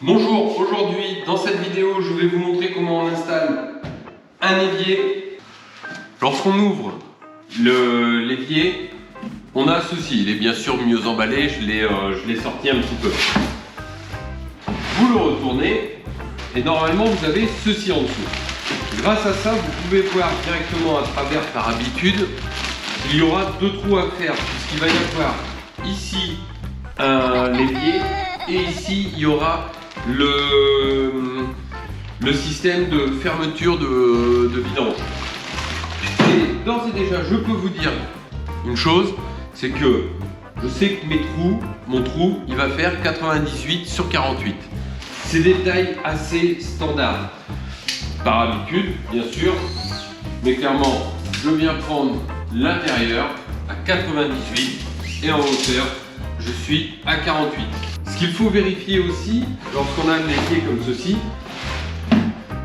Bonjour, aujourd'hui dans cette vidéo je vais vous montrer comment on installe un évier. Lorsqu'on ouvre l'évier, on a ceci, il est bien sûr mieux emballé, je l'ai sorti un petit peu. Vous le retournez et normalement vous avez ceci en dessous. Grâce à ça vous pouvez voir directement à travers par habitude, il y aura deux trous à faire puisqu'il va y avoir ici un évier et ici il y aura le système de fermeture de vidange. Et d'ores et déjà, je peux vous dire une chose, c'est que je sais que mon trou, il va faire 98 sur 48. C'est des tailles assez standards. Par habitude, bien sûr, mais clairement, je viens prendre l'intérieur à 98 et en hauteur, je suis à 48. Ce qu'il faut vérifier aussi, lorsqu'on a un évier comme ceci,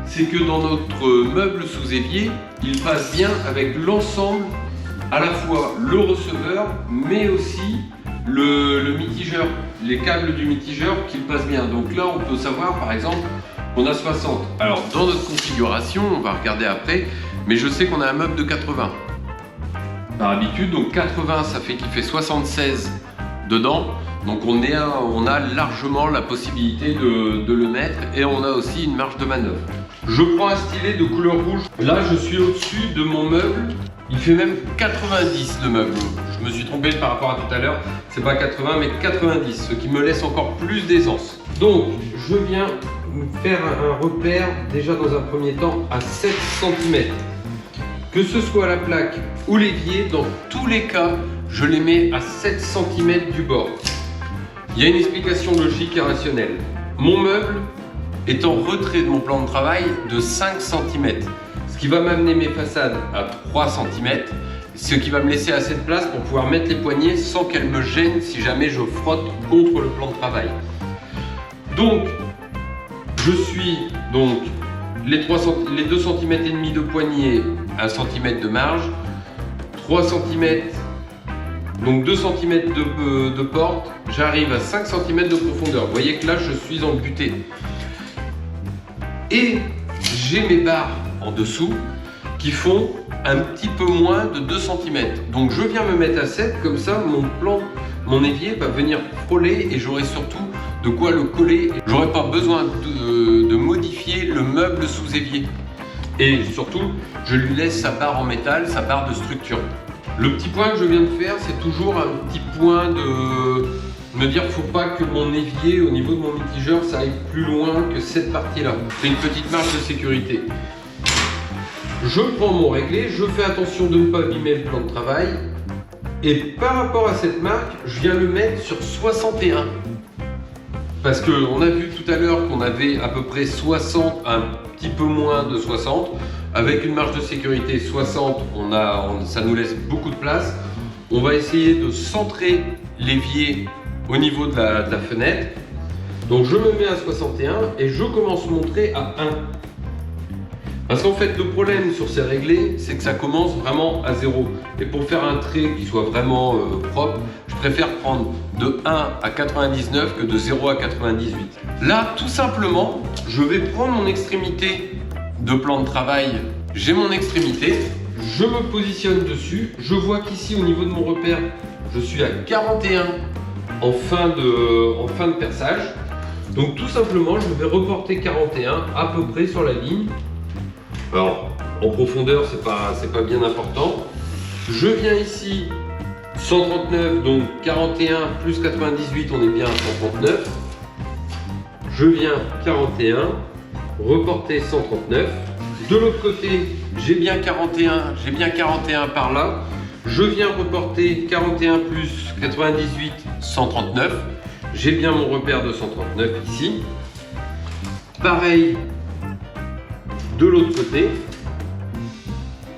c'est que dans notre meuble sous évier, il passe bien avec l'ensemble, à la fois le receveur, mais aussi le mitigeur, les câbles du mitigeur qu'il passe bien. Donc là, on peut savoir, par exemple, qu'on a 60. Alors, dans notre configuration, on va regarder après, mais je sais qu'on a un meuble de 80. Par habitude, donc 80, ça fait qu'il fait 76 dedans. Donc on a largement la possibilité de le mettre et on a aussi une marge de manœuvre. Je prends un stylet de couleur rouge. Là je suis au-dessus de mon meuble. Il fait même 90 le meuble. Je me suis trompé par rapport à tout à l'heure. C'est pas 80 mais 90, ce qui me laisse encore plus d'aisance. Donc je viens faire un repère déjà dans un premier temps à 7 cm. Que ce soit la plaque ou l'évier, dans tous les cas, je les mets à 7 cm du bord. Il y a une explication logique et rationnelle. Mon meuble est en retrait de mon plan de travail de 5 cm, ce qui va m'amener mes façades à 3 cm, ce qui va me laisser assez de place pour pouvoir mettre les poignées sans qu'elles me gênent si jamais je frotte contre le plan de travail. Donc, je suis les 2 cm et demi de poignée, 1 cm de marge, 3 cm. Donc 2 cm de porte, j'arrive à 5 cm de profondeur. Vous voyez que là, je suis en butée. Et j'ai mes barres en dessous qui font un petit peu moins de 2 cm. Donc je viens me mettre à 7, comme ça mon évier va venir frôler et j'aurai surtout de quoi le coller. J'aurai pas besoin de modifier le meuble sous évier. Et surtout, je lui laisse sa barre en métal, sa barre de structure. Le petit point que je viens de faire, c'est toujours un petit point de me dire faut pas que mon évier au niveau de mon mitigeur ça aille plus loin que cette partie là. C'est une petite marge de sécurité. Je prends mon réglé, je fais attention de ne pas abîmer le plan de travail et par rapport à cette marque, je viens le mettre sur 61. Parce qu'on a vu tout à l'heure qu'on avait à peu près 60, un petit peu moins de 60. Avec une marge de sécurité 60, ça nous laisse beaucoup de place. On va essayer de centrer l'évier au niveau de la fenêtre. Donc je me mets à 61 et je commence mon trait à 1. Parce qu'en fait le problème sur ces réglés, c'est que ça commence vraiment à 0. Et pour faire un trait qui soit vraiment propre, je préfère prendre de 1 à 99 que de 0 à 98. Là, tout simplement, je vais prendre mon extrémité de plan de travail, j'ai mon extrémité, je me positionne dessus, je vois qu'ici au niveau de mon repère, je suis à 41 en fin de perçage. Donc tout simplement, je vais reporter 41 à peu près sur la ligne. Alors, en profondeur, c'est pas bien important. Je viens ici, 139, donc 41 plus 98, on est bien à 139. Je viens 41. Reporter 139. De l'autre côté, j'ai bien 41 par là. Je viens reporter 41 plus 98, 139. J'ai bien mon repère de 139 ici. Pareil de l'autre côté.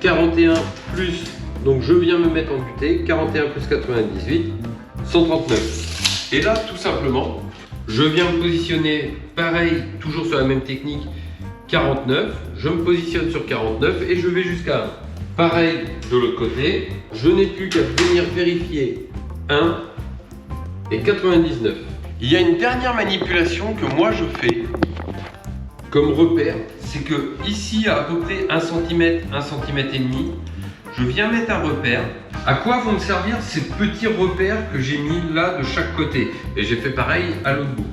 41 plus, donc je viens me mettre en butée. 41 plus 98, 139. Et là, tout simplement, je viens me positionner, pareil, toujours sur la même technique, 49. Je me positionne sur 49 et je vais jusqu'à 1. Pareil de l'autre côté, je n'ai plus qu'à venir vérifier 1 et 99. Il y a une dernière manipulation que moi je fais comme repère, c'est que ici à peu près 1 cm, 1 cm et demi, je viens mettre un repère. À quoi vont me servir ces petits repères que j'ai mis là de chaque côté? Et j'ai fait pareil à l'autre bout.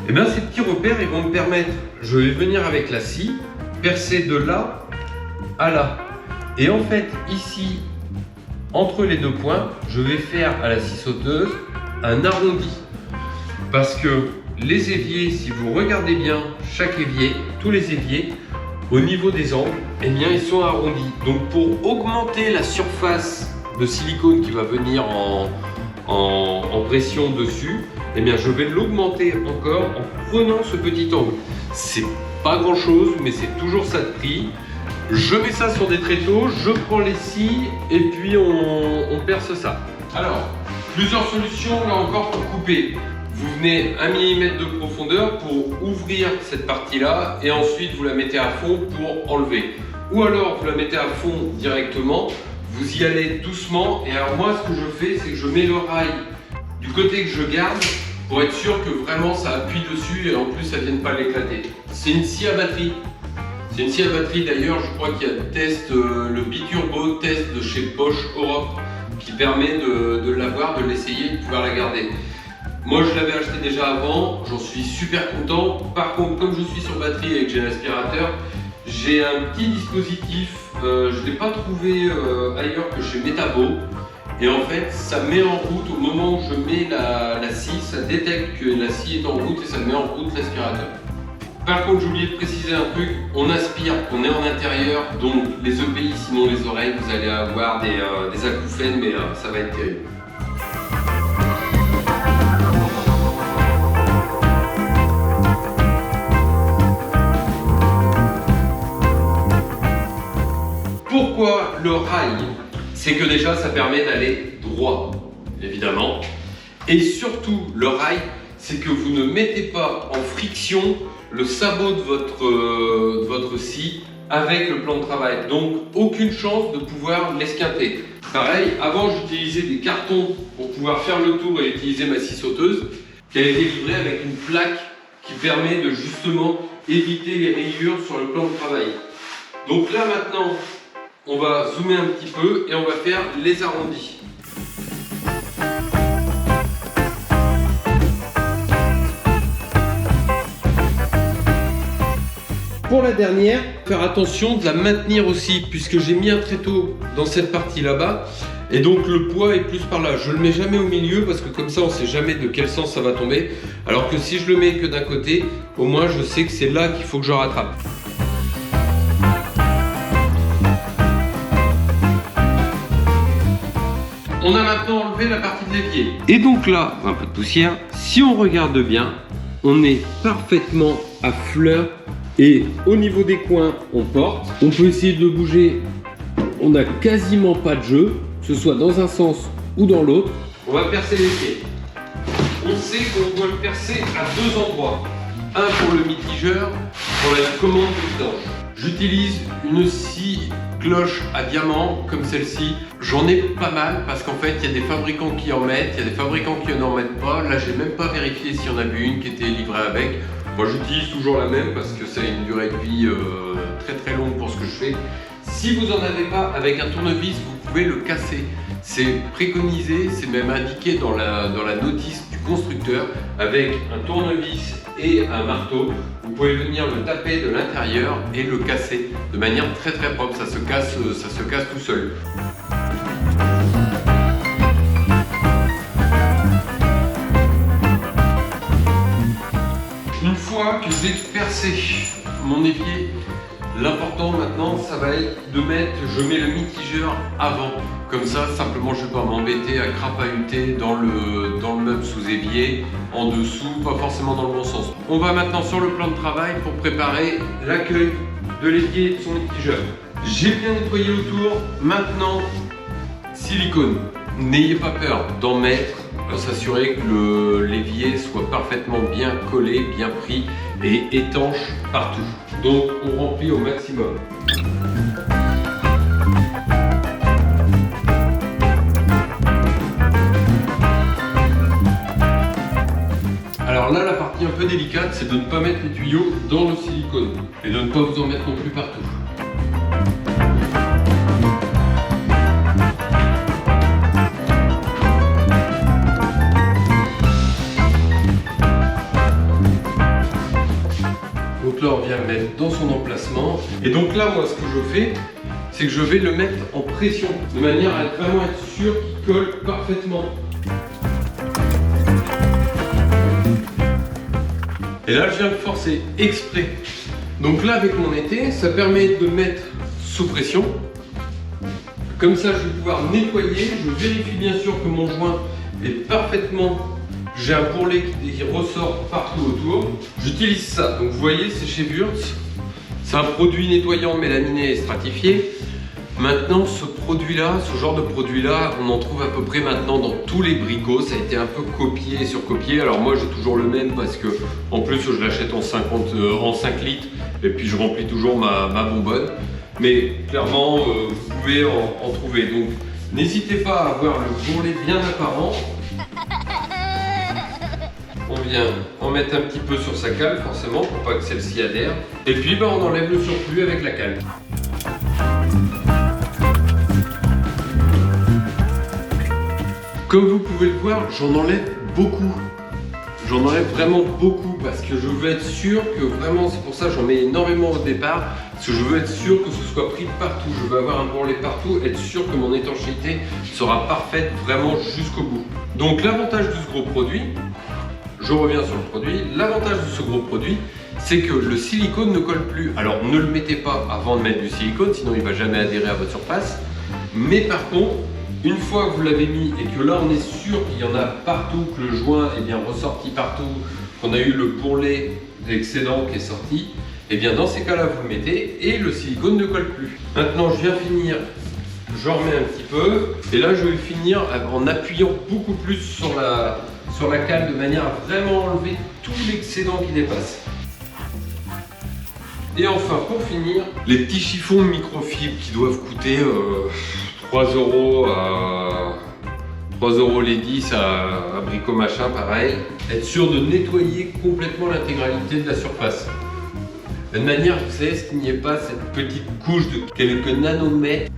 Et bien ces petits repères, ils vont me permettre, je vais venir avec la scie, percer de là à là. Et en fait, ici, entre les deux points, je vais faire à la scie sauteuse un arrondi. Parce que les éviers, si vous regardez bien chaque évier, tous les éviers, au niveau des angles, eh bien, ils sont arrondis. Donc pour augmenter la surface de silicone qui va venir en pression dessus, eh bien, je vais l'augmenter encore en prenant ce petit angle. C'est pas grand chose, mais c'est toujours ça de prix. Je mets ça sur des tréteaux, je prends les scies et puis on perce ça. Alors, plusieurs solutions là encore pour couper. Vous venez 1 mm de profondeur pour ouvrir cette partie-là et ensuite vous la mettez à fond pour enlever. Ou alors vous la mettez à fond directement, vous y allez doucement et alors moi ce que je fais c'est que je mets le rail du côté que je garde pour être sûr que vraiment ça appuie dessus et en plus ça ne vienne pas l'éclater. C'est une scie à batterie. C'est une scie à batterie d'ailleurs, je crois qu'il y a le Biturbo test de chez Bosch Europe qui permet de l'avoir, de l'essayer et de pouvoir la garder. Moi je l'avais acheté déjà avant, j'en suis super content. Par contre, comme je suis sur batterie et que j'ai l'aspirateur, j'ai un petit dispositif, je ne l'ai pas trouvé ailleurs que chez Metabo. Et en fait, ça met en route, au moment où je mets la scie, ça détecte que la scie est en route et ça met en route l'aspirateur. Par contre, j'ai oublié de préciser un truc, on aspire, on est en intérieur, donc les EPI, sinon les oreilles, vous allez avoir des acouphènes, mais ça va être terrible. Pourquoi le rail? C'est que déjà ça permet d'aller droit, évidemment. Et surtout, le rail, c'est que vous ne mettez pas en friction le sabot de votre scie avec le plan de travail. Donc aucune chance de pouvoir l'esquinter. Pareil, avant j'utilisais des cartons pour pouvoir faire le tour et utiliser ma scie sauteuse, qui a été livrée avec une plaque qui permet de justement éviter les rayures sur le plan de travail. Donc là maintenant, on va zoomer un petit peu et on va faire les arrondis. Pour la dernière, faire attention de la maintenir aussi, puisque j'ai mis un tréteau dans cette partie là-bas, et donc le poids est plus par là. Je le mets jamais au milieu, parce que comme ça on ne sait jamais de quel sens ça va tomber, alors que si je le mets que d'un côté, au moins je sais que c'est là qu'il faut que je rattrape. On a maintenant enlevé la partie de l'évier. Et donc là, un peu de poussière, si on regarde bien, on est parfaitement à fleur. Et au niveau des coins, on porte. On peut essayer de le bouger. On n'a quasiment pas de jeu, que ce soit dans un sens ou dans l'autre. On va percer l'évier. On sait qu'on doit le percer à 2 endroits. Un pour le mitigeur, pour la commande de vidange. J'utilise une scie cloche à diamant comme celle-ci. J'en ai pas mal parce qu'en fait il y a des fabricants qui en mettent, il y a des fabricants qui n'en mettent pas. Là j'ai même pas vérifié s'il y en avait une qui était livrée avec. Moi j'utilise toujours la même parce que ça a une durée de vie très très longue pour ce que je fais. Si vous n'en avez pas, avec un tournevis vous pouvez le casser. C'est préconisé, c'est même indiqué dans la notice du constructeur avec un tournevis et un marteau. Vous pouvez venir le taper de l'intérieur et le casser de manière très très propre. Ça se casse tout seul. Une fois que j'ai percé mon évier, l'important maintenant, ça va être de mettre, je mets le mitigeur avant. Comme ça, simplement, je ne vais pas m'embêter à crapahuter dans le meuble sous évier, en dessous, pas forcément dans le bon sens. On va maintenant sur le plan de travail pour préparer l'accueil de l'évier et de son mitigeur. J'ai bien nettoyé autour, maintenant, silicone. N'ayez pas peur d'en mettre, s'assurer que l'évier soit parfaitement bien collé, bien pris et étanche partout. Donc on remplit au maximum. c'est de ne pas mettre les tuyaux dans le silicone et de ne pas vous en mettre non plus partout. Donc là, on vient le mettre dans son emplacement. Et donc là, moi, ce que je fais, c'est que je vais le mettre en pression, de manière à vraiment être sûr qu'il colle parfaitement. Et là, je viens le forcer exprès. Donc là, avec mon étai, ça permet de mettre sous pression. Comme ça, je vais pouvoir nettoyer. Je vérifie bien sûr que mon joint est parfaitement... J'ai un bourrelet qui ressort partout autour. J'utilise ça. Donc vous voyez, c'est chez Wurtz. C'est un produit nettoyant mélaminé et stratifié. Maintenant, ce produit-là, ce genre de produit-là, on en trouve à peu près maintenant dans tous les bricots. Ça a été un peu copié et surcopié. Alors moi, j'ai toujours le même parce que, en plus, je l'achète en 5 litres et puis je remplis toujours ma bonbonne. Mais clairement, vous pouvez en trouver. Donc, n'hésitez pas à avoir le bourrelet bien apparent. On vient en mettre un petit peu sur sa cale, forcément, pour pas que celle-ci adhère. Et puis, on enlève le surplus avec la cale. Comme vous pouvez le voir, j'en enlève beaucoup. J'en enlève vraiment beaucoup parce que je veux être sûr que vraiment, c'est pour ça que j'en mets énormément au départ, parce que je veux être sûr que ce soit pris partout. Je veux avoir un bourrelet partout, être sûr que mon étanchéité sera parfaite vraiment jusqu'au bout. Donc l'avantage de ce gros produit, je reviens sur le produit, l'avantage de ce gros produit, c'est que le silicone ne colle plus. Alors ne le mettez pas avant de mettre du silicone, sinon il ne va jamais adhérer à votre surface. Mais par contre, une fois que vous l'avez mis et que là on est sûr qu'il y en a partout, que le joint est bien ressorti partout, qu'on a eu le bourrelet d'excédent qui est sorti, et bien dans ces cas-là vous le mettez et le silicone ne colle plus. Maintenant je viens finir, j'en remets un petit peu et là je vais finir en appuyant beaucoup plus sur la cale de manière à vraiment enlever tout l'excédent qui dépasse. Et enfin pour finir, les petits chiffons microfibres qui doivent coûter 3 € les 10 à Brico Machin, pareil. Être sûr de nettoyer complètement l'intégralité de la surface. De manière, vous savez, qu'il n'y ait pas cette petite couche de quelques nanomètres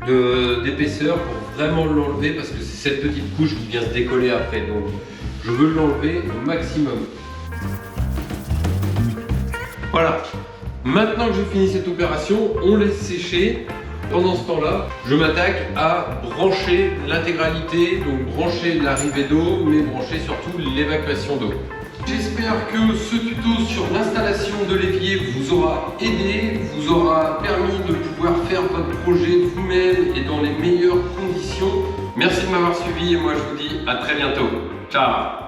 d'épaisseur pour vraiment l'enlever, parce que c'est cette petite couche qui vient se décoller après. Donc, je veux l'enlever au maximum. Voilà. Maintenant que j'ai fini cette opération, on laisse sécher. Pendant ce temps-là, je m'attaque à brancher l'intégralité, donc brancher l'arrivée d'eau, mais brancher surtout l'évacuation d'eau. J'espère que ce tuto sur l'installation de l'évier vous aura aidé, vous aura permis de pouvoir faire votre projet vous-même et dans les meilleures conditions. Merci de m'avoir suivi et moi je vous dis à très bientôt. Ciao!